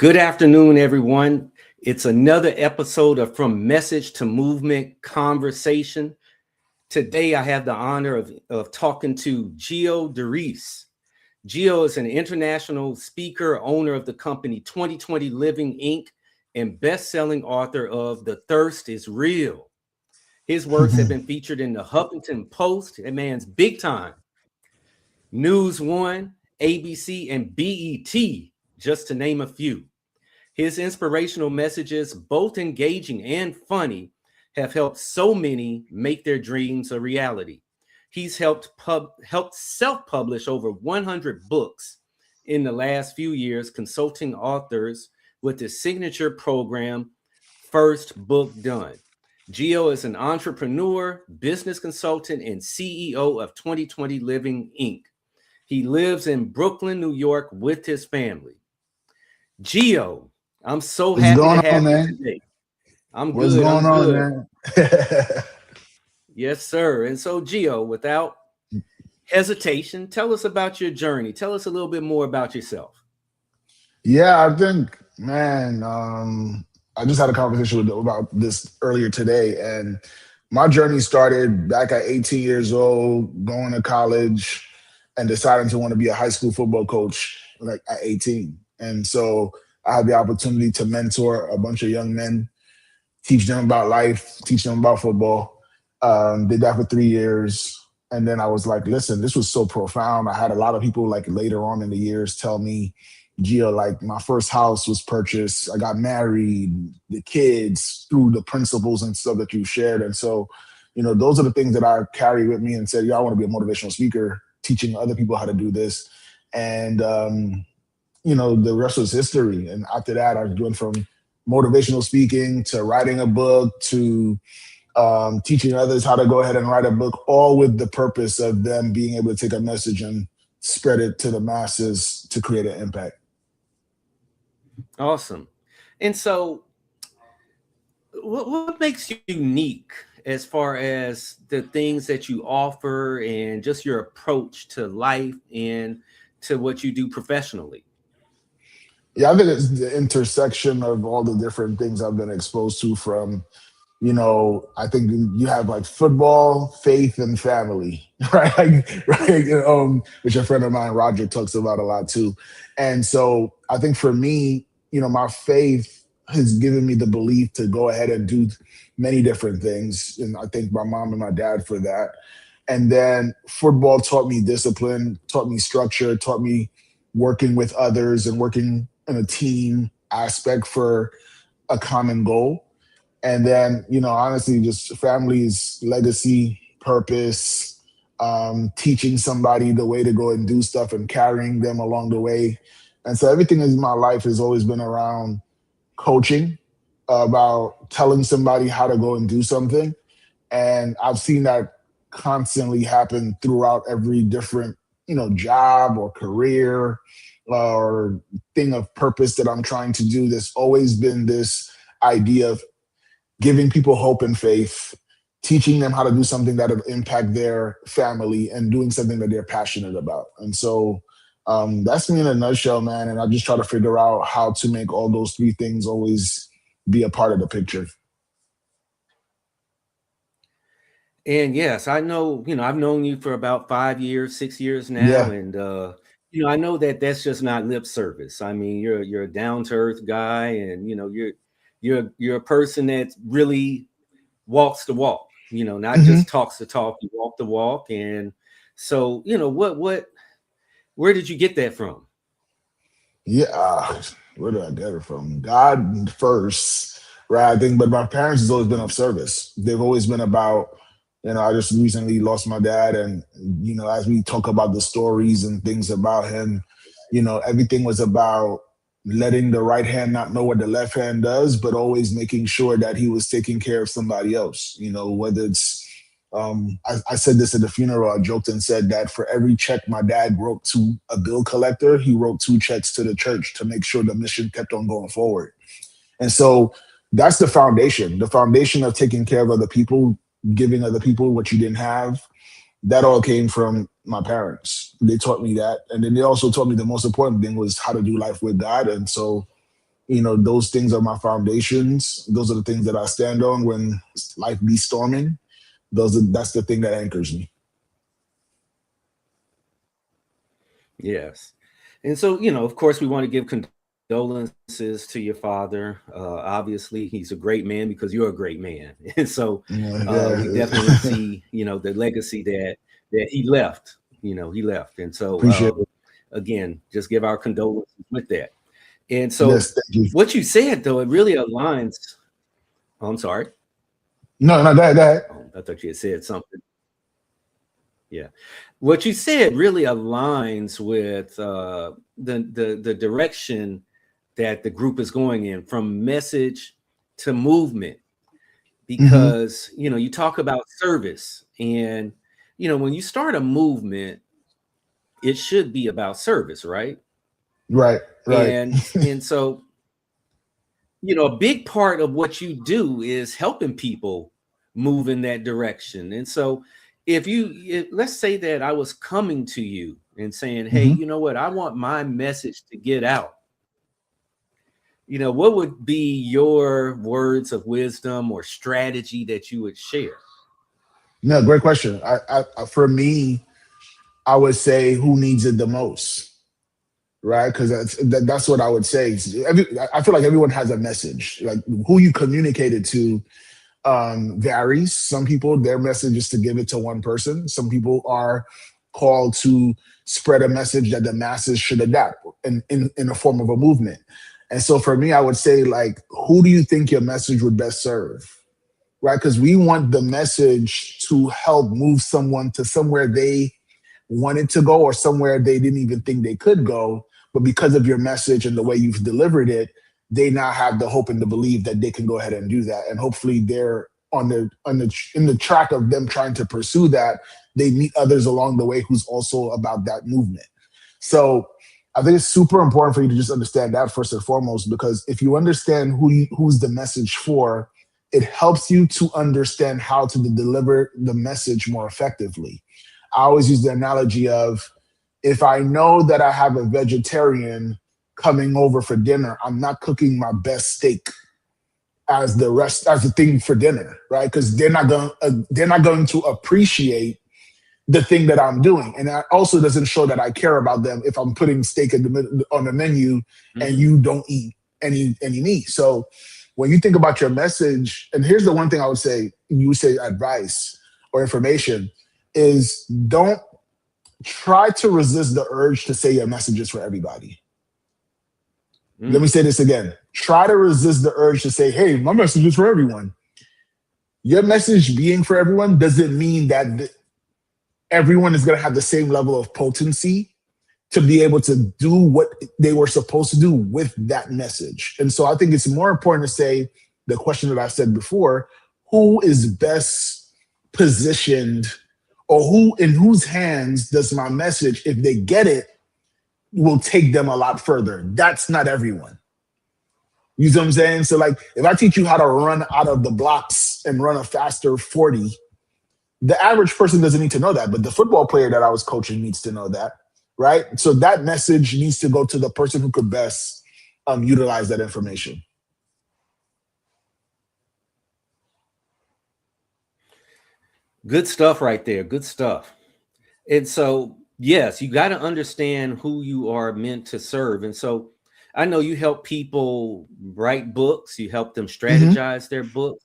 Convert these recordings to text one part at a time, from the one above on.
Good afternoon, everyone. It's another episode of From Message to Movement Conversation. Today, I have the honor of talking to Derice. Gio is an international speaker, owner of the company 2020 Living Inc., and best-selling author of The Thirst is Real. His works have been featured in the Huffington Post, that man's big time, News One, ABC, and BET, just to name a few. His inspirational messages, both engaging and funny, have helped so many make their dreams a reality. He's helped self-publish over 100 books in the last few years, consulting authors with his signature program, First Book Done. Gio is an entrepreneur, business consultant, and CEO of 2020 Living Inc. He lives in Brooklyn, New York with his family. Gio, I'm so What's happy to going have on, you man? today. I'm What's good. going I'm on, good. man? Yes, sir. And so, Gio, without hesitation, tell us about your journey. Tell us a little bit more about yourself. Yeah, I think, man, I just had a conversation about this earlier today, and my journey started back at 18 years old, going to college and deciding to want to be a high school football coach like at 18. And so I had the opportunity to mentor a bunch of young men, teach them about life, teach them about football. Did that for 3 years. And then I was like, listen, this was so profound. I had a lot of people like later on in the years tell me, Gio, like my first house was purchased. I got married, the kids through the principles and stuff that you shared. And so, those are the things that I carry with me and said, I want to be a motivational speaker, teaching other people how to do this. And, the rest was history. And after that, I went from motivational speaking to writing a book to teaching others how to go ahead and write a book, all with the purpose of them being able to take a message and spread it to the masses to create an impact. Awesome. And so, what makes you unique as far as the things that you offer and just your approach to life and to what you do professionally? Yeah, I think it's the intersection of all the different things I've been exposed to from, I think you have like football, faith, and family, right? Right. Which a friend of mine, Roger, talks about a lot too. And so I think for me, my faith has given me the belief to go ahead and do many different things. And I thank my mom and my dad for that. And then football taught me discipline, taught me structure, taught me working with others and working in a team aspect for a common goal. And then, honestly, just family's legacy, purpose, teaching somebody the way to go and do stuff and carrying them along the way. And so everything in my life has always been around coaching, about telling somebody how to go and do something. And I've seen that constantly happen throughout every different, job or career or thing of purpose that I'm trying to do. There's always been this idea of giving people hope and faith, teaching them how to do something that will impact their family and doing something that they're passionate about. And so that's me in a nutshell, man. And I just try to figure out how to make all those three things always be a part of the picture. And yes, I know, I've known you for about 5 years, 6 years now. Yeah. And, I know that that's just not lip service. I mean, you're a down to earth guy and, you're a person that really walks the walk, not Mhm. just talks the talk, you walk the walk. And so, where did you get that from? Yeah. Where did I get it from? God first, right? I think, but my parents has always been of service. They've always been about, I just recently lost my dad. And, as we talk about the stories and things about him, everything was about letting the right hand not know what the left hand does, but always making sure that he was taking care of somebody else, whether it's, I said this at the funeral, I joked and said that for every check my dad wrote to a bill collector, he wrote 2 checks to the church to make sure the mission kept on going forward. And so that's the foundation of taking care of other people, giving other people what you didn't have. That all came from my parents. They taught me that. And then they also taught me the most important thing was how to do life with God. And so those things are my foundations. Those are the things that I stand on when life be storming. That's the thing that anchors me. Yes. And so, of course, we want to give condolences to your father. Obviously, he's a great man because you're a great man. And so Yeah, we yeah. definitely see, the legacy that he left, he left. And so, Appreciate it. again, just give our condolences with that. And Yes, so thank you. what you said, though, it really aligns. Oh, I'm sorry. No, no, that. Oh, I thought you had said something. Yeah. What you said really aligns with the direction that the group is going in, from message to movement, Hmm. because you talk about service, and when you start a movement, it should be about service, right? Right, right. And so a big part of what you do is helping people move in that direction. And so let's say that I was coming to you and saying, hey, Hmm. you know what, I want my message to get out. What would be your words of wisdom or strategy that you would share? No, great question. For me, I would say who needs it the most, right? Because that's what I would say. I feel like everyone has a message. Like who you communicated to varies. Some people, their message is to give it to one person. Some people are called to spread a message that the masses should adapt in a form of a movement. And so for me, I would say, like, who do you think your message would best serve? Right? Because we want the message to help move someone to somewhere they wanted to go or somewhere they didn't even think they could go. But because of your message and the way you've delivered it, they now have the hope and the belief that they can go ahead and do that. And hopefully they're in the track of them trying to pursue that. They meet others along the way who's also about that movement. So I think it's super important for you to just understand that first and foremost, because if you understand who's the message for, it helps you to understand how to deliver the message more effectively. I always use the analogy of, if I know that I have a vegetarian coming over for dinner, I'm not cooking my best steak as the thing for dinner, right? Because they're not going to appreciate the thing that I'm doing, and that also doesn't show that I care about them if I'm putting steak on the menu and Mhm. you don't eat any meat. So when you think about your message, and here's the one thing I would say, you say advice or information, is don't try to resist the urge to say your message is for everybody. Let me Mm. say this again. Try to resist the urge to say, hey, my message is for everyone. Your message being for everyone doesn't mean that everyone is going to have the same level of potency to be able to do what they were supposed to do with that message. And so I think it's more important to say the question that I've said before: who is best positioned, or who in whose hands does my message, if they get it, will take them a lot further? That's not everyone. You see what I'm saying? So, like, if I teach you how to run out of the blocks and run a faster 40, the average person doesn't need to know that, but the football player that I was coaching needs to know that, right? So that message needs to go to the person who could best utilize that information. Good stuff right there. Good stuff. And so, yes, you got to understand who you are meant to serve. And so, I know you help people write books, you help them Mhm. strategize their books.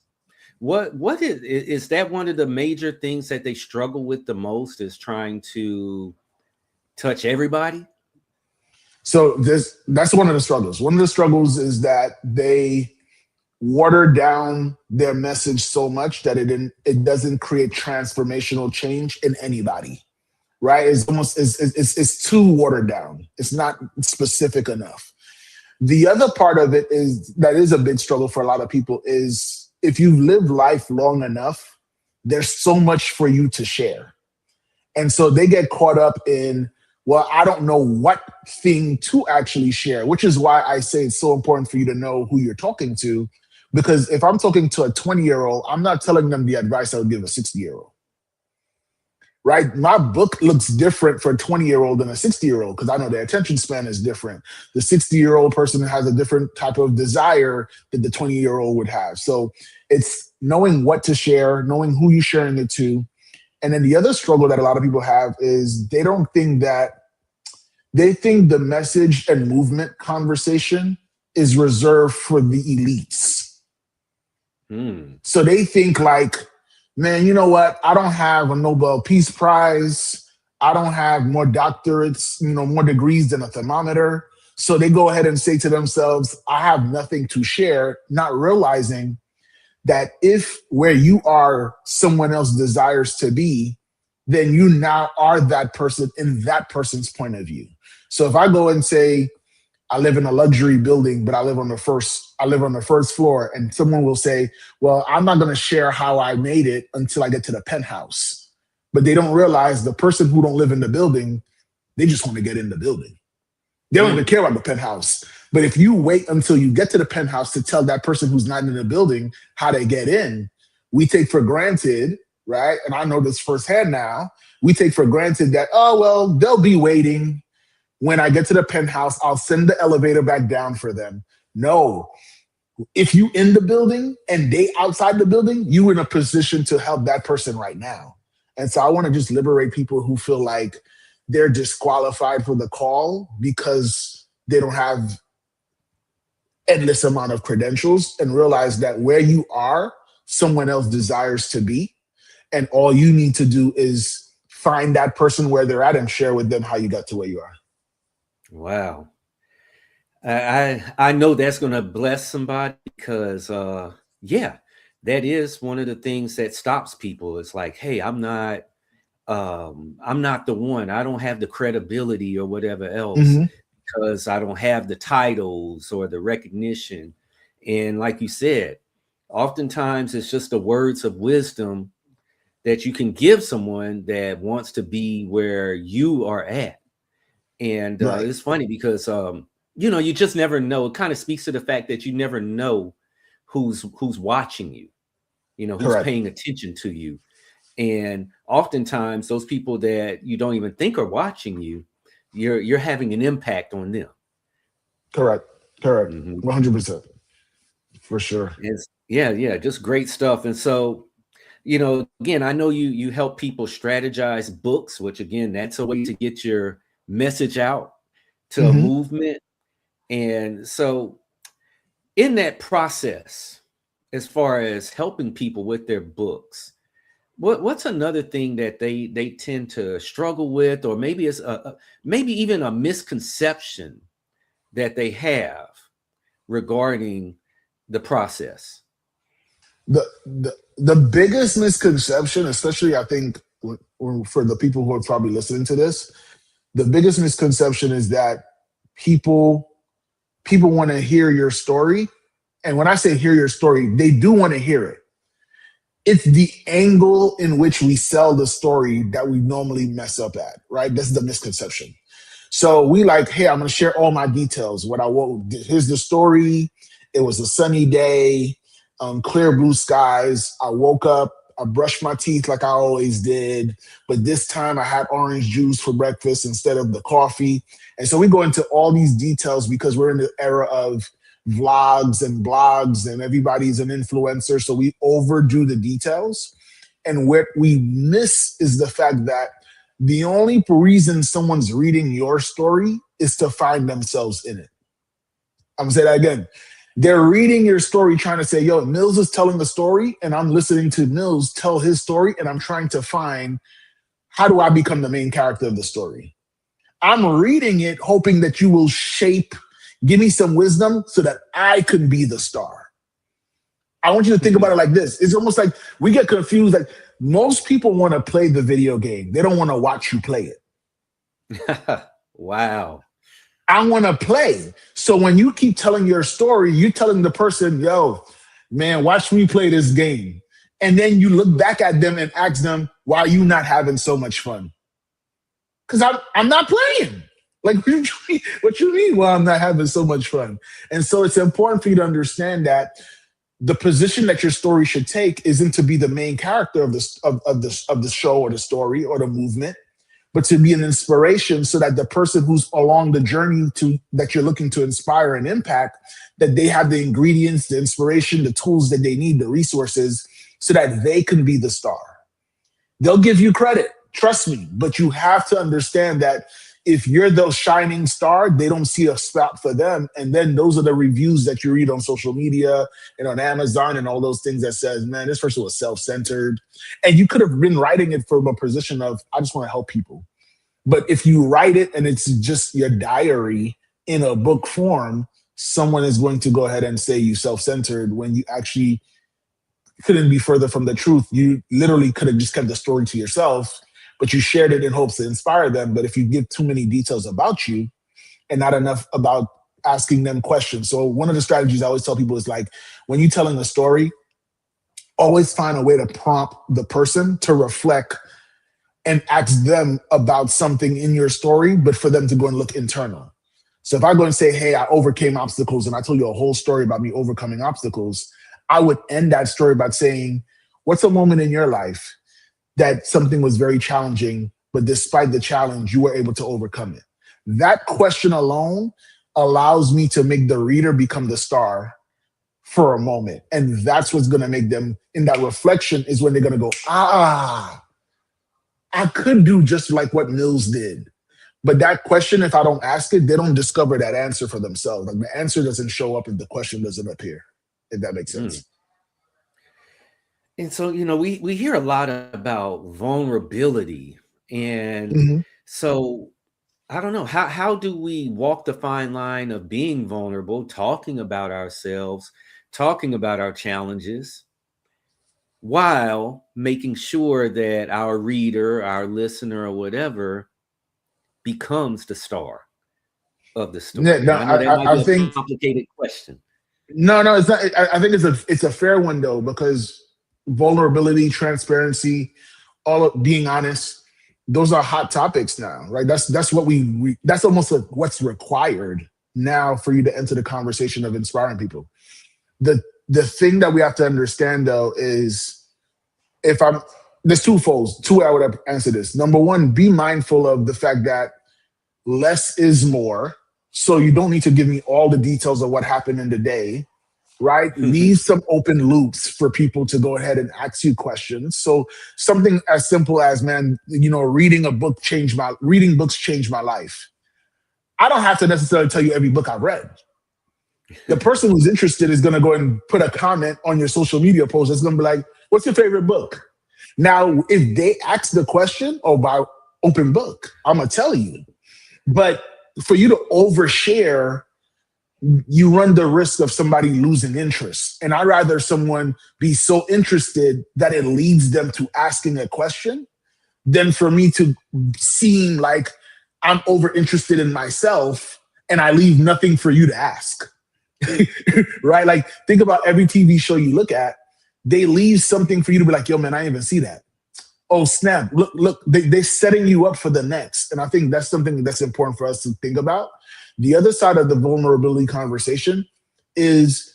What is that one of the major things that they struggle with the most, is trying to touch everybody? So that's one of the struggles. One of the struggles is that they water down their message so much that it doesn't create transformational change in anybody. Right? It's almost it's too watered down. It's not specific enough. The other part of it is that is a big struggle for a lot of people is, if you've lived life long enough, there's so much for you to share. And so they get caught up in, well, I don't know what thing to actually share, which is why I say it's so important for you to know who you're talking to. Because if I'm talking to a 20-year-old, I'm not telling them the advice I would give a 60-year-old. right? My book looks different for a 20-year-old than a 60-year-old because I know their attention span is different. The 60-year-old person has a different type of desire that the 20-year-old would have. So it's knowing what to share, knowing who you're sharing it to. And then the other struggle that a lot of people have is they think the message and movement conversation is reserved for the elites. So they think like, man, you know what? I don't have a Nobel Peace Prize. I don't have more doctorates, more degrees than a thermometer. So they go ahead and say to themselves, I have nothing to share, not realizing that if where you are, someone else desires to be, then you now are that person in that person's point of view. So if I go and say, I live in a luxury building, but I live on the first floor, and someone will say, well, I'm not going to share how I made it until I get to the penthouse. But they don't realize the person who don't live in the building, they just want to get in the building. They don't even care about the penthouse. But if you wait until you get to the penthouse to tell that person who's not in the building how they get in, we take for granted, right? And I know this firsthand now, we take for granted that, oh, well, they'll be waiting. When I get to the penthouse, I'll send the elevator back down for them. No. If you in the building and they outside the building, you in a position to help that person right now. And so I want to just liberate people who feel like they're disqualified for the call because they don't have endless amount of credentials, and realize that where you are, someone else desires to be. And all you need to do is find that person where they're at and share with them how you got to where you are. Wow. I know that's going to bless somebody because, yeah, that is one of the things that stops people. It's like, hey, I'm not the one. I don't have the credibility or whatever else because I don't have the titles or the recognition. And like you said, oftentimes it's just the words of wisdom that you can give someone that wants to be where you are at. And it's funny because, you just never know. It kind of speaks to the fact that you never know who's watching you, who's paying attention to you. And oftentimes those people that you don't even think are watching you, you're having an impact on them. Correct. 100%. For sure. Yeah, just great stuff. And so, again, I know you help people strategize books, which again, that's a way to get your message out to a movement. And so in that process, as far as helping people with their books, what's another thing that they tend to struggle with, or maybe it's maybe even a misconception that they have regarding the process? The biggest misconception, especially I think for the people who are probably listening to this, the biggest misconception is that people want to hear your story. And when I say hear your story, they do want to hear it. It's the angle in which we sell the story that we normally mess up at, right? That's the misconception. So we like, hey, I'm going to share all my details. Here's the story. It was a sunny day, clear blue skies. I woke up, I brushed my teeth like I always did, but this time I had orange juice for breakfast instead of the coffee. And so we go into all these details because we're in the era of vlogs and blogs and everybody's an influencer. So we overdo the details. And what we miss is the fact that the only reason someone's reading your story is to find themselves in it. I'm going to say that again. They're reading your story trying to say, yo, Mills is telling the story, and I'm listening to Mills tell his story, and I'm trying to find, how do I become the main character of the story? I'm reading it hoping that you will give me some wisdom so that I can be the star. I want you to think about it like this. It's almost like we get confused. Like most people want to play the video game. They don't want to watch you play it. Wow. I want to play. So when you keep telling your story, you're telling the person, yo, man, watch me play this game. And then you look back at them and ask them, why are you not having so much fun? Because I'm not playing. Like, what you mean? Well, I'm not having so much fun. And so it's important for you to understand that the position that your story should take isn't to be the main character of the show or the story or the movement, but to be an inspiration so that the person who's along the journey to that you're looking to inspire and impact, that they have the ingredients, the inspiration, the tools that they need, the resources, so that they can be the star. They'll give you credit, trust me, but you have to understand that if you're the shining star, they don't see a spot for them. And then those are the reviews that you read on social media and on Amazon and all those things that says, man, this person was self-centered. And you could have been writing it from a position of, I just want to help people. But if you write it and it's just your diary in a book form, someone is going to go ahead and say you self-centered when you actually couldn't be further from the truth. You literally could have just kept the story to yourself, but you shared it in hopes to inspire them. But if you give too many details about you and not enough about asking them questions. So one of the strategies I always tell people is like, when you're telling a story, always find a way to prompt the person to reflect and ask them about something in your story, but for them to go and look internal. So if I go and say, hey, I overcame obstacles and I told you a whole story about me overcoming obstacles, I would end that story by saying, what's a moment in your life that something was very challenging, but despite the challenge, you were able to overcome it? That question alone allows me to make the reader become the star for a moment. And that's what's going to make them, in that reflection, is when they're going to go, I could do just like what Mills did. But that question, if I don't ask it, they don't discover that answer for themselves. Like the answer doesn't show up if the question doesn't appear, if that makes sense. And so, we hear a lot about vulnerability. And Mhm. so I don't know, how do we walk the fine line of being vulnerable, talking about ourselves, talking about our challenges, while making sure that our reader, our listener, or whatever becomes the star of the story? Yeah, no, And I know that might I be a think complicated question. no, it's not. I think it's a fair one though, because vulnerability, transparency, all of being honest, those are hot topics now, right? That's what that's almost like what's required now for you to enter the conversation of inspiring people. The thing that we have to understand though is, if I'm there's two way I would answer this. Number one, be mindful of the fact that less is more. So you don't need to give me all the details of what happened in the day, right? Leave some open loops for people to go ahead and ask you questions. So something as simple as, man, reading books changed my life. I don't have to necessarily tell you every book I've read. The person who's interested is going to go and put a comment on your social media post. It's going to be like, what's your favorite book? Now, if they ask the question about open book, I'm going to tell you. But for you to overshare, you run the risk of somebody losing interest. And I'd rather someone be so interested that it leads them to asking a question than for me to seem like I'm over interested in myself and I leave nothing for you to ask. Right? Like, think about every TV show you look at, they leave something for you to be like, yo, man, I didn't even see that. Oh, snap. Look, they're setting you up for the next. And I think that's something that's important for us to think about. The other side of the vulnerability conversation is,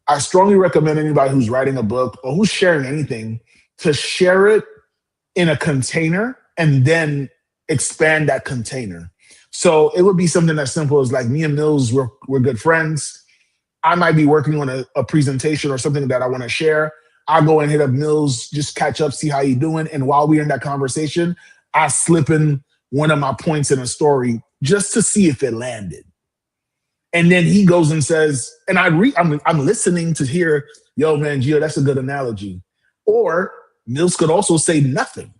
I strongly recommend anybody who's writing a book or who's sharing anything to share it in a container and then expand that container. So it would be something as simple as, like, me and Mills, we're good friends. I might be working on a presentation or something that I want to share. I go and hit up Mills, just catch up, see how you doing. And while we're in that conversation, I slip in one of my points in a story just to see if it landed. And then he goes and says, and I'm listening to hear, yo, man, Gio, that's a good analogy. Or Mills could also say nothing.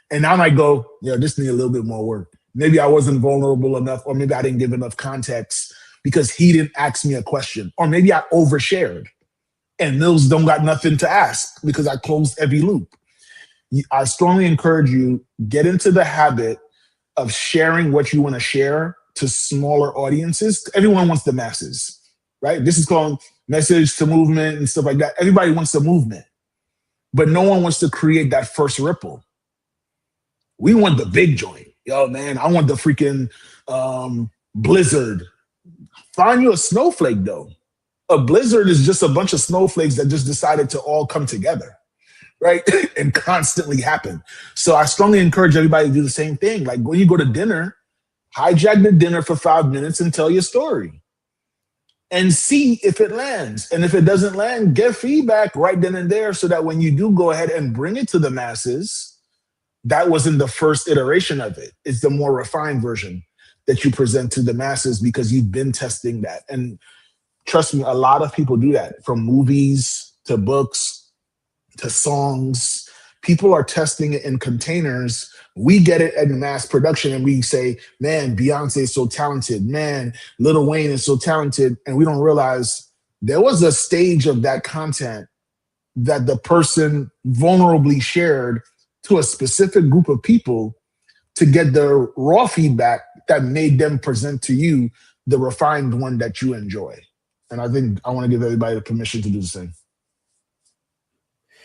And I might go, this needs a little bit more work. Maybe I wasn't vulnerable enough, or maybe I didn't give enough context because he didn't ask me a question. Or maybe I overshared and Mills don't got nothing to ask because I closed every loop. I strongly encourage you, get into the habit of sharing what you want to share to smaller audiences. Everyone wants the masses, right? This is called message to movement and stuff like that. Everybody wants the movement, but no one wants to create that first ripple. We want the big joint. Yo, man, I want the freaking blizzard. Find you a snowflake, though. A blizzard is just a bunch of snowflakes that just decided to all come together, right? And constantly happen. So I strongly encourage everybody to do the same thing. Like when you go to dinner, hijack the dinner for 5 minutes and tell your story and see if it lands. And if it doesn't land, get feedback right then and there so that when you do go ahead and bring it to the masses, that wasn't the first iteration of it. It's the more refined version that you present to the masses because you've been testing that. And trust me, a lot of people do that, from movies to books to songs. People are testing it in containers. We get it in mass production and we say, man, Beyonce is so talented. Man, Lil Wayne is so talented. And we don't realize there was a stage of that content that the person vulnerably shared to a specific group of people to get the raw feedback that made them present to you the refined one that you enjoy. And I think I want to give everybody the permission to do the same.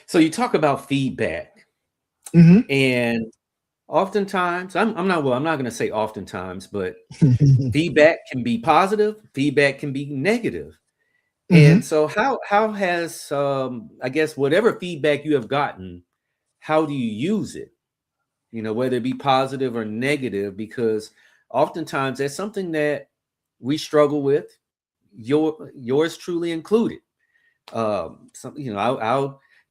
So you talk about feedback, and oftentimes, I'm not going to say oftentimes, but feedback can be positive, feedback can be negative. And so how has, I guess, whatever feedback you have gotten, how do you use it? You know, whether it be positive or negative, because oftentimes that's something that we struggle with, yours truly included. I'll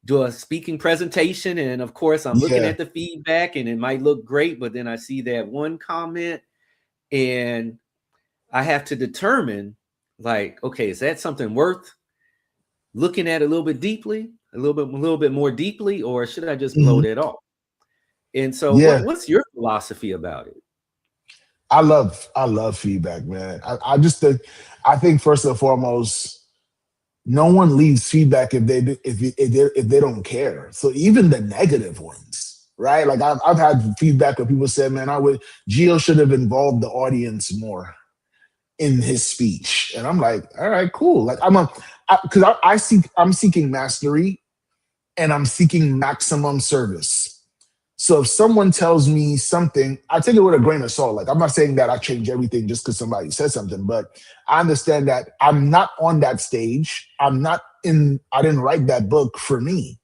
do a speaking presentation, and of course I'm looking at the feedback and it might look great, but then I see that one comment and I have to determine, like, okay, is that something worth looking at a little bit deeply, a little bit more deeply, or should I just blow that off? And so what's your philosophy about it? I love feedback, man. I think first and foremost, no one leaves feedback if they don't care. So even the negative ones, right? Like I've had feedback where people said, man, Gio should have involved the audience more in his speech. And I'm like, all right, cool. Like I'm seeking mastery and I'm seeking maximum service. So if someone tells me something, I take it with a grain of salt. Like I'm not saying that I change everything just because somebody said something, but I understand that I'm not on that stage. I didn't write that book for me.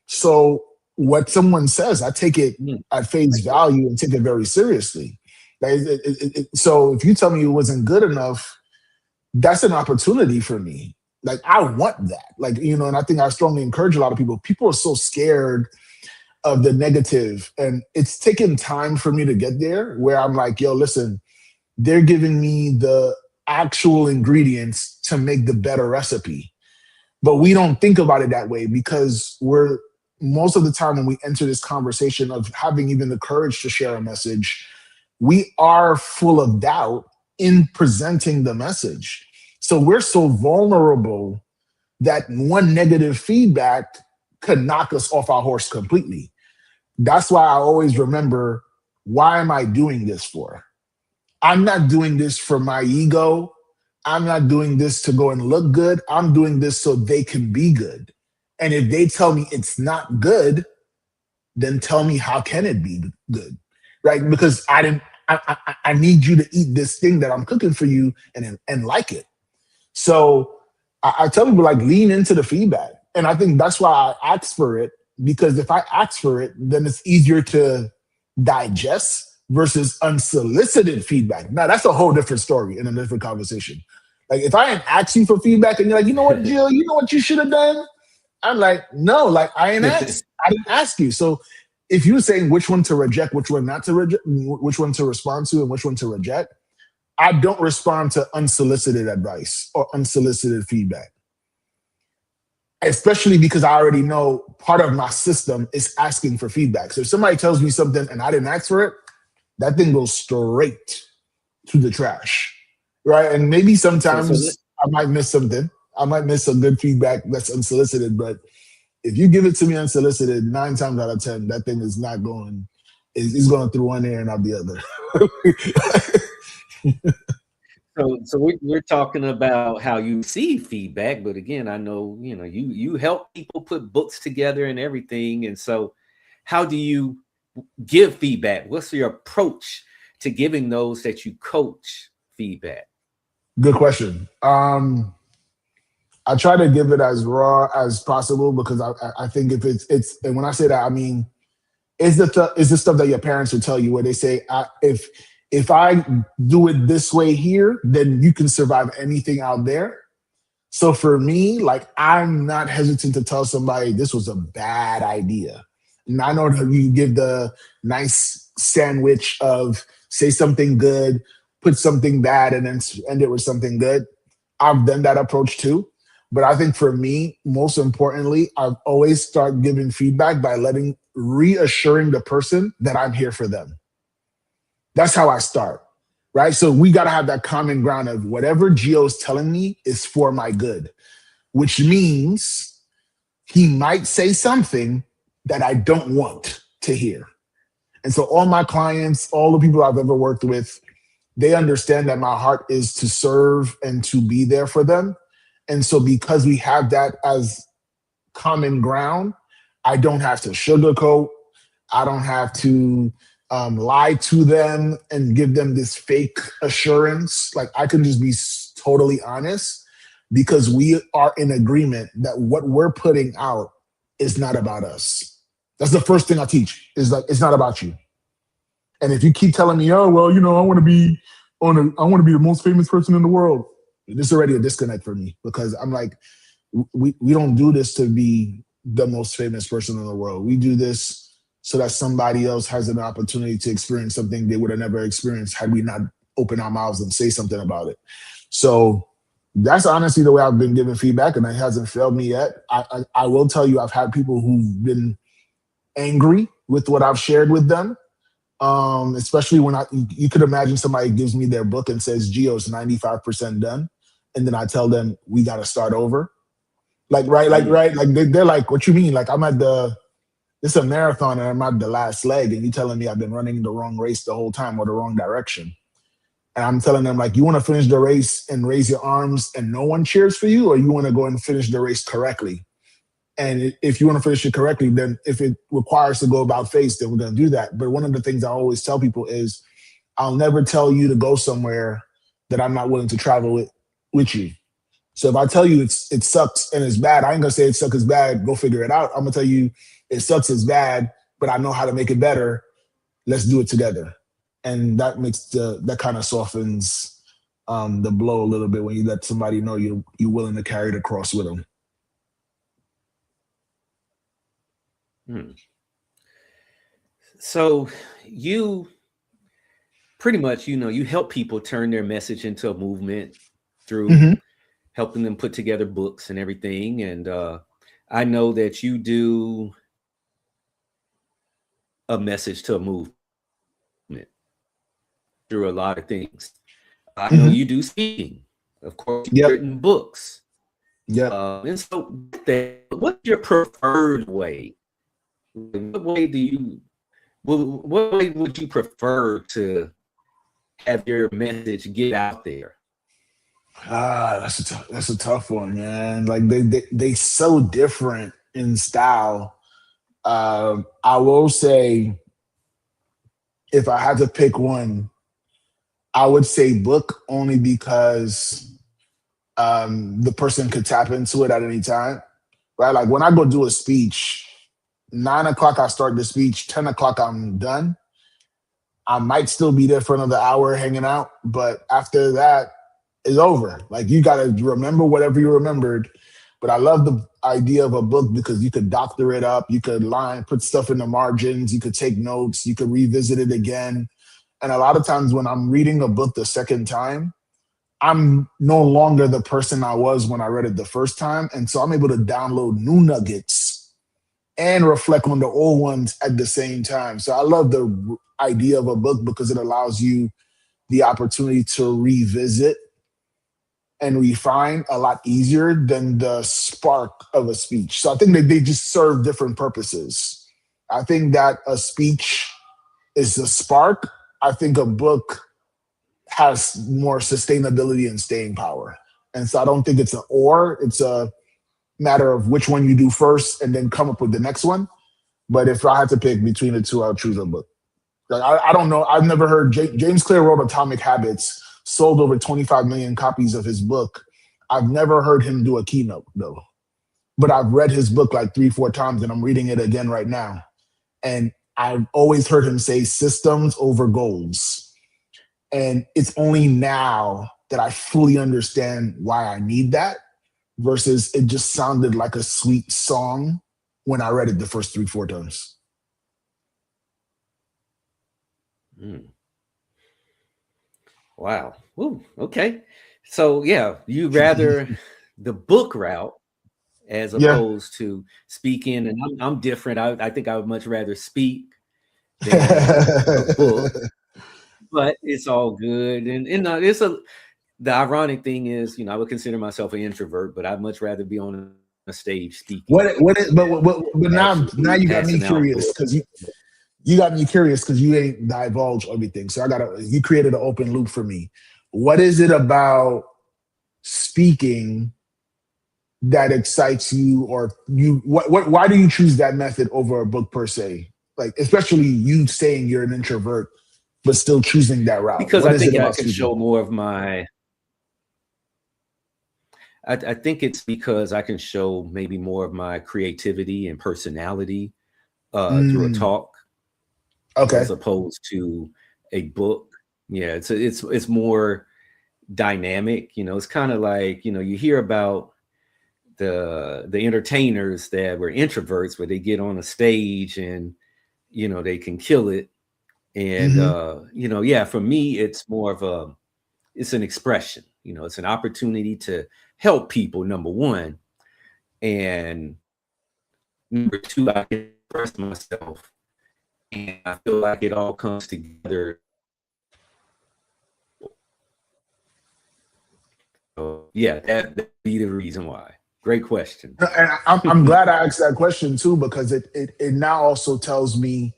So what someone says, I take it at face value and take it very seriously. So if you tell me it wasn't good enough, that's an opportunity for me. Like I want that. Like, you know, and I think I strongly encourage a lot of people. People are so scared of the negative, and it's taken time for me to get there where I'm like, yo, listen, they're giving me the actual ingredients to make the better recipe. But we don't think about it that way because most of the time when we enter this conversation of having even the courage to share a message, we are full of doubt in presenting the message. So we're so vulnerable that one negative feedback could knock us off our horse completely. That's why I always remember, why am I doing this for? I'm not doing this for my ego. I'm not doing this to go and look good. I'm doing this so they can be good. And if they tell me it's not good, then tell me, how can it be good? Right? Because I need you to eat this thing that I'm cooking for you and like it. So I tell people, like, lean into the feedback. And I think that's why I ask for it, because if I ask for it, then it's easier to digest versus unsolicited feedback. Now, that's a whole different story in a different conversation. Like, if I ain't ask you for feedback and you're like, you know what, Jill, you know what you should have done? I'm like, no, like, I ain't asked. I didn't ask you. So if you're saying which one to reject, which one not to reject, which one to respond to and which one to reject, I don't respond to unsolicited advice or unsolicited feedback. Especially because I already know part of my system is asking for feedback. So if somebody tells me something and I didn't ask for it, that thing goes straight to the trash, right? And maybe sometimes I might miss something. I might miss some good feedback that's unsolicited, but if you give it to me unsolicited, 9 times out of 10, that thing is not going, it's going through one ear and out the other. So we're talking about how you see feedback, but again, I know, you know, you help people put books together and everything. And so how do you give feedback? What's your approach to giving those that you coach feedback? Good question. I try to give it as raw as possible because I think if it's and when I say that I mean is the stuff that your parents would tell you where they say if I do it this way here, then you can survive anything out there. So for me, like I'm not hesitant to tell somebody this was a bad idea. And I know that you give the nice sandwich of say something good, put something bad, and then end it with something good. I've done that approach too. But I think for me, most importantly, I've always start giving feedback by reassuring the person that I'm here for them. That's how I start, right? So we got to have that common ground of whatever Gio's telling me is for my good, which means he might say something that I don't want to hear. And so all my clients, all the people I've ever worked with, they understand that my heart is to serve and to be there for them. And so because we have that as common ground, I don't have to sugarcoat. I don't have to lie to them and give them this fake assurance. Like I can just be totally honest because we are in agreement that what we're putting out is not about us. That's the first thing I teach is like, it's not about you. And if you keep telling me, oh, well, I want to be I want to be the most famous person in the world. This is already a disconnect for me because I'm like, we don't do this to be the most famous person in the world. We do this so that somebody else has an opportunity to experience something they would have never experienced had we not opened our mouths and say something about it. So that's honestly the way I've been giving feedback, and it hasn't failed me yet. I will tell you, I've had people who've been angry with what I've shared with them. Especially when you could imagine somebody gives me their book and says, Gio's 95% done. And then I tell them, we got to start over. Right. Like they're like, what you mean? Like it's a marathon and I'm at the last leg and you telling me I've been running the wrong race the whole time or the wrong direction. And I'm telling them like, you want to finish the race and raise your arms and no one cheers for you, or you want to go and finish the race correctly? And if you want to finish it correctly, then if it requires to go about face, then we're going to do that. But one of the things I always tell people is I'll never tell you to go somewhere that I'm not willing to travel with you. So if I tell you it sucks and it's bad, I ain't going to say it sucks, it's bad, go figure it out. I'm going to tell you it sucks, it's bad, but I know how to make it better. Let's do it together. And that makes that kind of softens the blow a little bit when you let somebody know you're willing to carry the cross with them. So you pretty much, you help people turn their message into a movement through helping them put together books and everything. And I know that you do a message to a movement through a lot of things. I know you do speaking. Of course, you've written books. Yeah. And so what's your preferred way? What way would you prefer to have your message get out there? That's a tough one, man. Like they so different in style. I will say, if I had to pick one, I would say book only because the person could tap into it at any time, right? Like when I go do a speech, 9 o'clock I start the speech, 10 o'clock I'm done. I might still be there for another hour hanging out, but after that, it's over. Like you got to remember whatever you remembered. But I love the idea of a book because you could doctor it up, you could put stuff in the margins, you could take notes, you could revisit it again. And a lot of times when I'm reading a book the second time, I'm no longer the person I was when I read it the first time. And so I'm able to download new nuggets and reflect on the old ones at the same time. So I love the idea of a book because it allows you the opportunity to revisit and refine a lot easier than the spark of a speech. So I think that they just serve different purposes. I think that a speech is a spark. I think a book has more sustainability and staying power. And so I don't think it's it's a matter of which one you do first and then come up with the next one. But if I had to pick between the two, I'll choose a book. Like, I don't know. I've never heard James Clear wrote Atomic Habits, sold over 25 million copies of his book. I've never heard him do a keynote though, but I've read his book like 3, 4 times, and I'm reading it again right now. And I've always heard him say systems over goals. And it's only now that I fully understand why I need that versus it just sounded like a sweet song when I read it the first 3, 4 times. Mm. Wow. Ooh, okay. So yeah, you rather the book route as Yeah. opposed to speaking. And I'm different. I think I would much rather speak than a book, but it's all good. And it's the ironic thing is, I would consider myself an introvert, but I'd much rather be on a stage speaking what it, than but now actually you got me passing out curious books. because you got me curious because you ain't divulge everything. So you created an open loop for me. What is it about speaking that excites you, or why do you choose that method over a book per se? Like, especially you saying you're an introvert, but still choosing that route. Because What I is it think I about can speaking? show more of my I think it's because I can show maybe more of my creativity and personality through a Mm, talk okay. as opposed to a book. Yeah, it's more dynamic. It's kind of like you hear about the entertainers that were introverts, where they get on a stage and they can kill it. And Hmm. yeah, for me, it's an expression. It's an opportunity to help people. Number one, and number two, I can express myself, and I feel like it all comes together. So yeah, that be the reason why. Great question. And I'm glad I asked that question too, because it now also tells me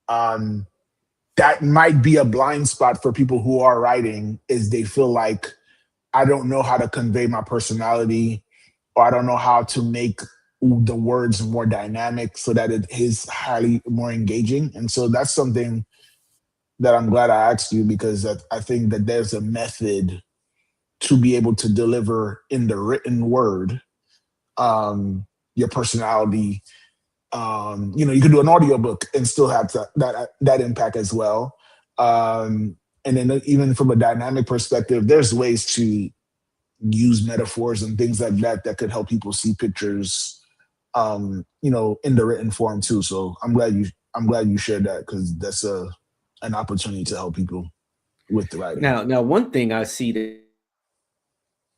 um, that might be a blind spot for people who are writing, is they feel like I don't know how to convey my personality, or I don't know how to make the words more dynamic so that it is highly more engaging. And so that's something that I'm glad I asked you, because I think that there's a method to be able to deliver in the written word your personality. You can do an audiobook and still have that impact as well. And then even from a dynamic perspective, there's ways to use metaphors and things like that that could help people see pictures, in the written form too. So I'm glad you shared that, because that's an opportunity to help people with the writing. Now, one thing I see that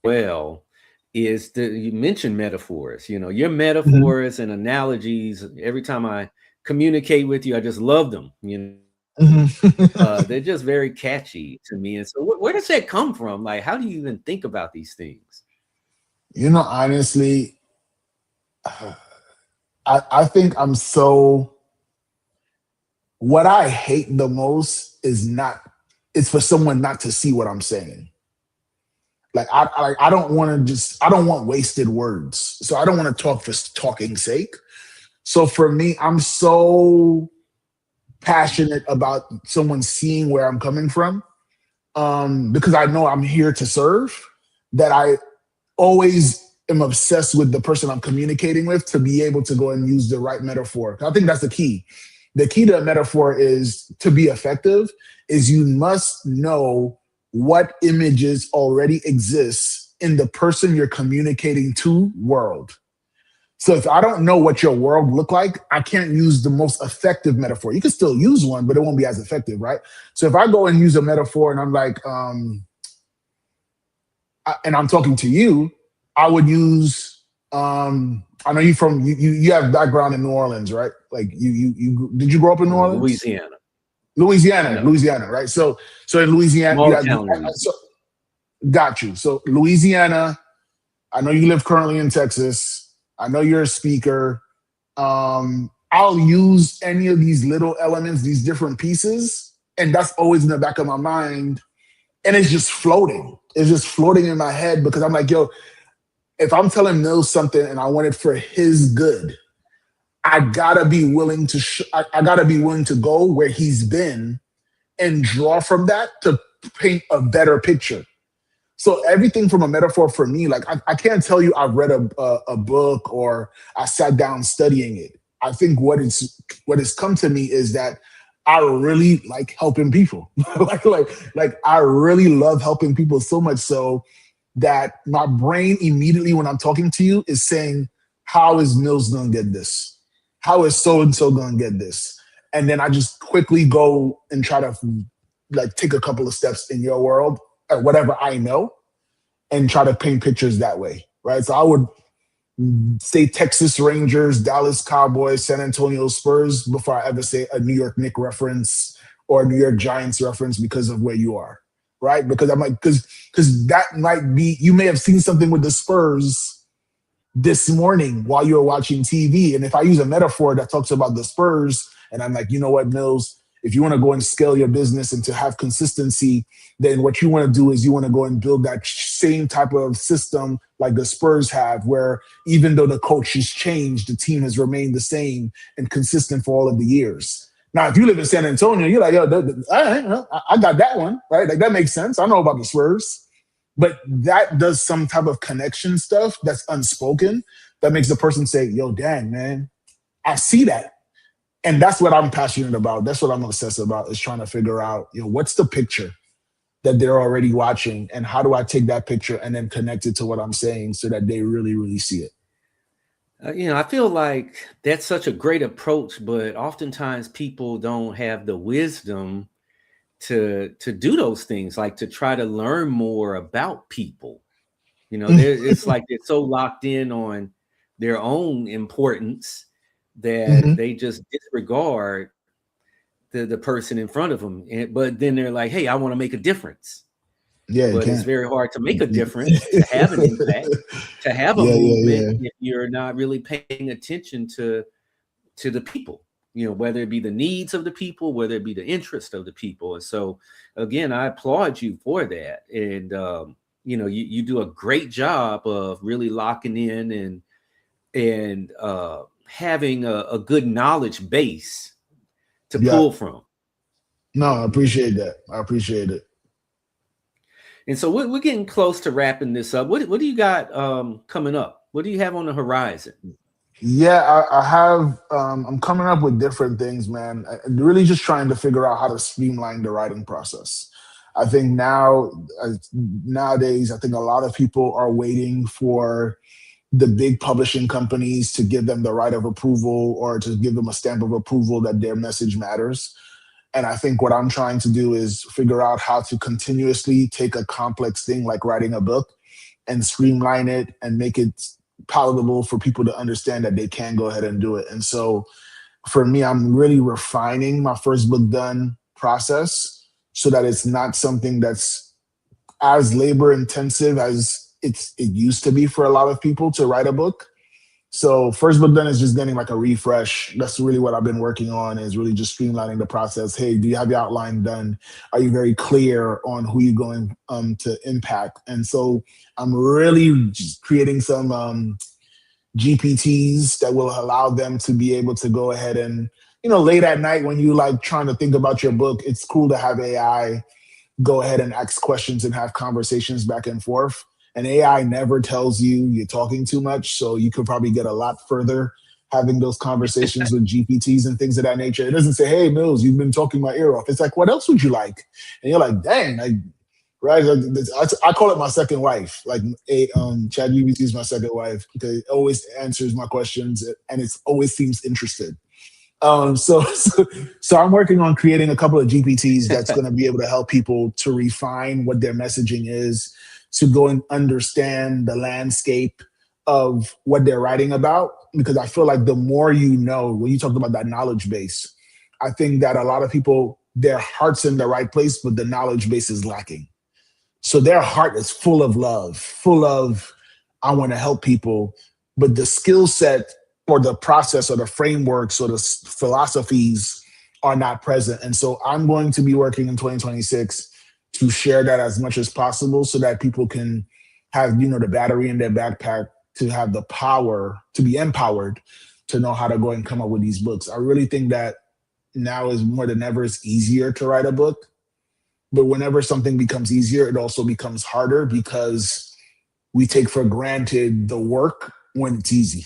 well is that you mentioned metaphors. Your Mhm. metaphors and analogies. Every time I communicate with you, I just love them. Mhm. They're just very catchy to me. And so, where does that come from? Like, how do you even think about these things? Honestly, I think I'm so. What I hate the most is not. It's for someone not to see what I'm saying. Like I don't want to just. I don't want wasted words. So I don't want to talk for talking's sake. So for me, I'm so passionate about someone seeing where I'm coming from, because I know I'm here to serve, that I always am obsessed with the person I'm communicating with to be able to go and use the right metaphor. I think that's the key. The key to a metaphor is to be effective is you must know what images already exist in the person you're communicating to world. So if I don't know what your world look like, I can't use the most effective metaphor. You can still use one, but it won't be as effective, right? So if I go and use a metaphor and I'm like, and I'm talking to you, I would use. I know you have background in New Orleans, right? Like did you grow up in New Orleans? Louisiana. Louisiana, No, Louisiana, right? So in Louisiana, you small have town Louisiana. so got you. So Louisiana, I know you live currently in Texas. I know you're a speaker. I'll use any of these little elements, these different pieces, and that's always in the back of my mind. And it's just floating. It's just floating in my head because I'm like, yo, if I'm telling Mills something and I want it for his good, I gotta be willing to. I gotta be willing to go where he's been and draw from that to paint a better picture. So everything from a metaphor for me, like I can't tell you I've read a book or I sat down studying it. I think what has come to me is that I really like helping people. Like I really love helping people so much so that my brain immediately when I'm talking to you is saying, how is Mills gonna get this? How is so and so gonna get this? And then I just quickly go and try to like take a couple of steps in your world or whatever I know and try to paint pictures that way. Right. So I would say Texas Rangers, Dallas Cowboys, San Antonio Spurs before I ever say a New York Knicks reference or a New York Giants reference because of where you are. Right. Because I'm like, because that might be, you may have seen something with the Spurs this morning while you were watching TV. And if I use a metaphor that talks about the Spurs, and I'm like, you know what, Mills, if you want to go and scale your business and to have consistency, then what you want to do is you want to go and build that same type of system like the Spurs have, where even though the coach has changed, the team has remained the same and consistent for all of the years. Now, if you live in San Antonio, you're like, yo, all right, I got that one, right? Like that makes sense. I know about the Spurs. But that does some type of connection stuff that's unspoken that makes the person say, yo, dang, man, I see that. And that's what I'm passionate about. That's what I'm obsessed about is trying to figure out, what's the picture that they're already watching and how do I take that picture and then connect it to what I'm saying so that they really, really see it. I feel like that's such a great approach, but oftentimes people don't have the wisdom to do those things, like to try to learn more about people. It's like they're so locked in on their own importance that Mhm. they just disregard the person in front of them. But then they're like, hey, I want to make a difference. Yeah, you But it's can't. very hard to make a difference, to have an impact, to have a Yeah, movement yeah, if you're not really paying attention to the people, whether it be the needs of the people, whether it be the interest of the people. And so, again, I applaud you for that. And, you do a great job of really locking in and having a good knowledge base to yeah. pull from. No, I appreciate that. I appreciate it. And so we're getting close to wrapping this up. What do you got coming up? What do you have on the horizon? Yeah, I have. I'm coming up with different things, man. Really, just trying to figure out how to streamline the writing process. I think nowadays, I think a lot of people are waiting for the big publishing companies to give them the right of approval or to give them a stamp of approval that their message matters. And I think what I'm trying to do is figure out how to continuously take a complex thing like writing a book and streamline it and make it palatable for people to understand that they can go ahead and do it. And so for me, I'm really refining my first book done process so that it's not something that's as labor intensive as it used to be for a lot of people to write a book. So first book done is just getting like a refresh. That's really what I've been working on is really just streamlining the process. Hey, do you have your outline done? Are you very clear on who you're going to impact? And so I'm really just creating some GPTs that will allow them to be able to go ahead and, late at night when you like trying to think about your book, it's cool to have AI go ahead and ask questions and have conversations back and forth. And AI never tells you you're talking too much. So you could probably get a lot further having those conversations with GPTs and things of that nature. It doesn't say, hey, Mills, you've been talking my ear off. It's like, what else would you like? And you're like, dang, right? I call it my second wife. Like ChatGPT is my second wife because it always answers my questions and it always seems interested. So I'm working on creating a couple of GPTs that's going to be able to help people to refine what their messaging is, to go and understand the landscape of what they're writing about. Because I feel like the more you know, when you talked about that knowledge base, I think that a lot of people, their heart's in the right place, but the knowledge base is lacking. So their heart is full of love, full of, I want to help people, but the skill set or the process or the frameworks or the philosophies are not present. And so I'm going to be working in 2026 to share that as much as possible so that people can have, the battery in their backpack to have the power to be empowered to know how to go and come up with these books. I really think that now is more than ever, it's easier to write a book. But whenever something becomes easier, it also becomes harder because we take for granted the work when it's easy.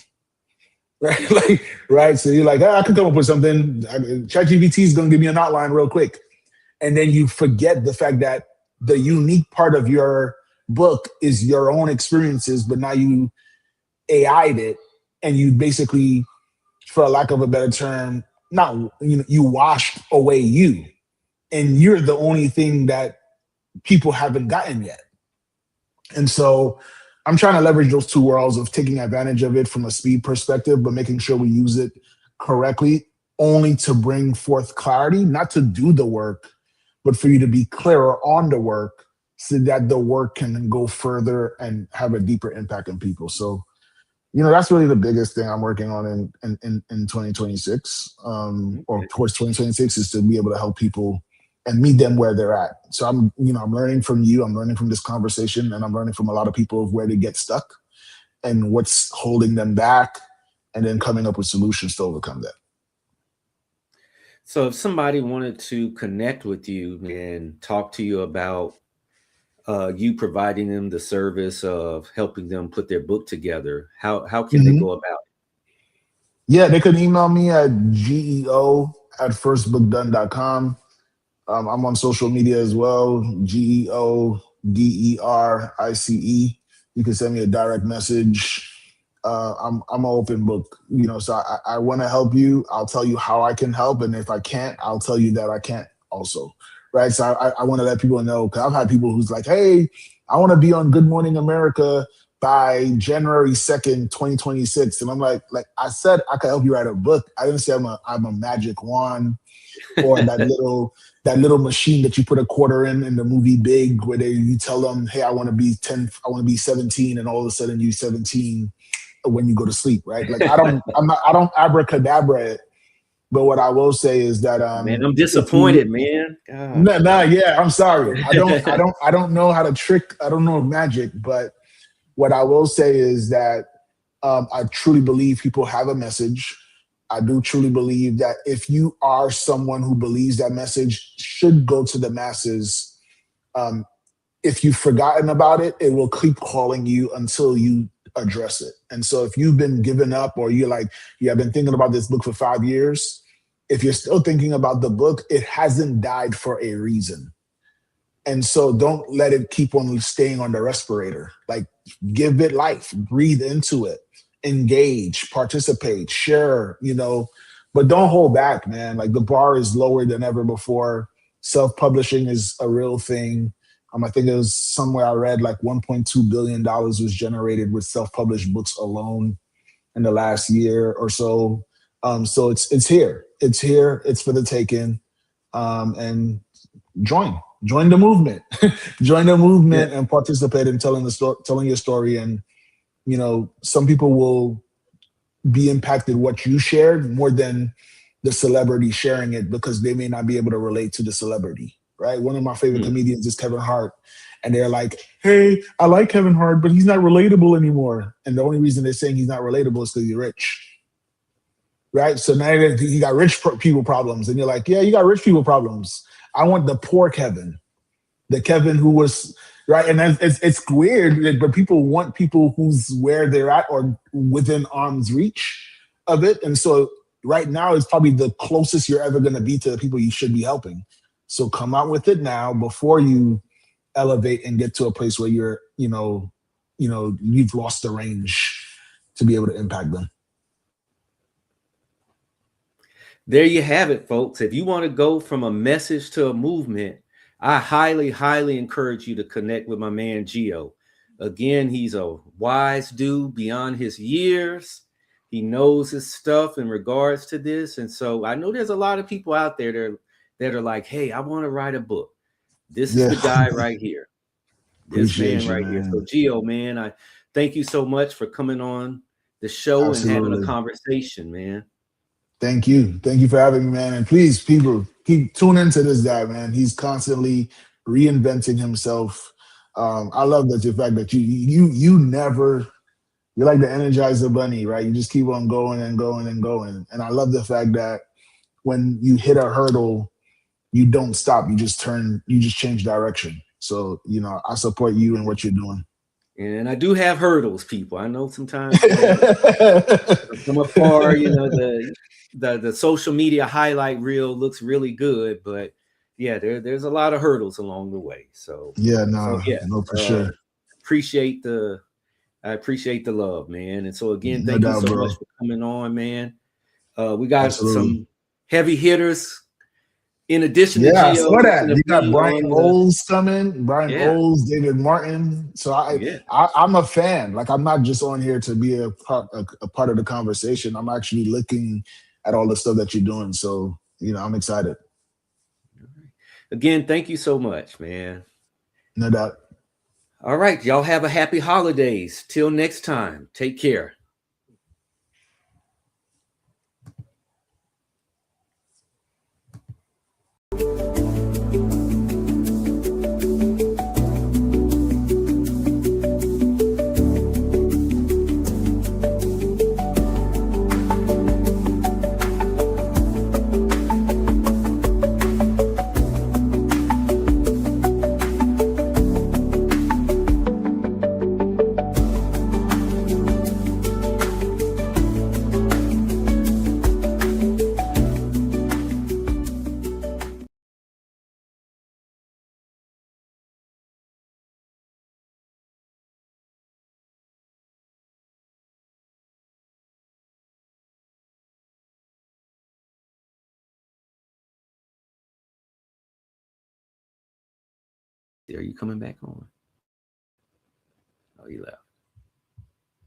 Right? Like, right. So you're like, I can come up with something. ChatGPT is going to give me an outline real quick. And then you forget the fact that the unique part of your book is your own experiences, but now you AI'd it and you basically, for lack of a better term, not you washed away you, and you're the only thing that people haven't gotten yet. And so I'm trying to leverage those two worlds of taking advantage of it from a speed perspective, but making sure we use it correctly, only to bring forth clarity, not to do the work, but for you to be clearer on the work so that the work can go further and have a deeper impact on people. So, that's really the biggest thing I'm working on in 2026, or towards 2026, is to be able to help people and meet them where they're at. So I'm learning from you, I'm learning from this conversation, and I'm learning from a lot of people of where they get stuck and what's holding them back, and then coming up with solutions to overcome that. So if somebody wanted to connect with you and talk to you about you providing them the service of helping them put their book together, how can they go about it? Yeah, they can email me at geo@firstbookdone.com. I'm on social media as well, GeoDerice. You can send me a direct message. I'm an open book, so I want to help you. I'll tell you how I can help. And if I can't, I'll tell you that I can't also. Right. So I want to let people know, because I've had people who's like, hey, I want to be on Good Morning America by January 2nd, 2026. And I'm like I said, I could help you write a book. I didn't say I'm a magic wand, or that little machine that you put a quarter in the movie Big, where you tell them, hey, I want to be 10, I want to be 17, and all of a sudden you're 17 when you go to sleep, right? Like I don't abracadabra it. But what I will say is that man, I'm disappointed, man. Yeah, I'm sorry. I don't know how to trick. I don't know magic, but what I will say is that I truly believe people have a message. I do truly believe that if you are someone who believes that message should go to the masses, if you've forgotten about it, it will keep calling you until you address it. And so if you've been giving up, or you're like, I've been thinking about this book for 5 years, if you're still thinking about the book, it hasn't died for a reason. And so don't let it keep on staying on the respirator. Like, give it life, breathe into it, engage, participate, share, but don't hold back, man. Like, the bar is lower than ever before. Self-publishing is a real thing. I think it was somewhere I read like $1.2 billion was generated with self-published books alone in the last year or so. So it's here. It's here. It's for the taking. And join the movement. Join the movement and participate in telling your story. And some people will be impacted what you shared more than the celebrity sharing it, because they may not be able to relate to the celebrity. Right? One of my favorite comedians is Kevin Hart. And they're like, hey, I like Kevin Hart, but he's not relatable anymore. And the only reason they're saying he's not relatable is because you're rich. Right? So now you got rich people problems. And you're like, yeah, you got rich people problems. I want the poor Kevin, the Kevin who was, right? And it's weird, but people want people who's where they're at or within arm's reach of it. And so right now is probably the closest you're ever going to be to the people you should be helping. So come out with it now before you elevate and get to a place where you're, you've lost the range to be able to impact them. There you have it, folks. If you want to go from a message to a movement, I highly, highly encourage you to connect with my man, Geo. Again, he's a wise dude beyond his years. He knows his stuff in regards to this. And so I know there's a lot of people out there that are like, hey, I want to write a book. This is the guy right here. This man right here. So Geo, man, I thank you so much for coming on the show and having a conversation, man. Thank you. Thank you for having me, man. And please, people, keep tuning into this guy, man. He's constantly reinventing himself. I love the fact that you never, you're like the Energizer Bunny, right? You just keep on going and going and going. And I love the fact that when you hit a hurdle, you don't stop. You just change direction. So, you know, I support you and what you're doing. And I do have hurdles, people. I know sometimes from afar, you know, the social media highlight reel looks really good, but yeah, there's a lot of hurdles along the way. So Yeah, yeah, no, for sure. appreciate the I appreciate the love, man. And so again, No thank you doubt, so bro. much for coming on, man. We got Absolutely. some heavy hitters in addition to Yeah, I saw Gio that. to You got be Brian on the Oles coming, Brian yeah, Oles, David Martin. So yeah. I'm a fan. Like, I'm not just on here to be a part of the conversation. I'm actually looking at all the stuff that you're doing. So, you know, I'm excited. Again, thank you so much, man. No doubt. All right, y'all have a happy holidays. Till next time, take care. Are you coming back on? Oh, you left.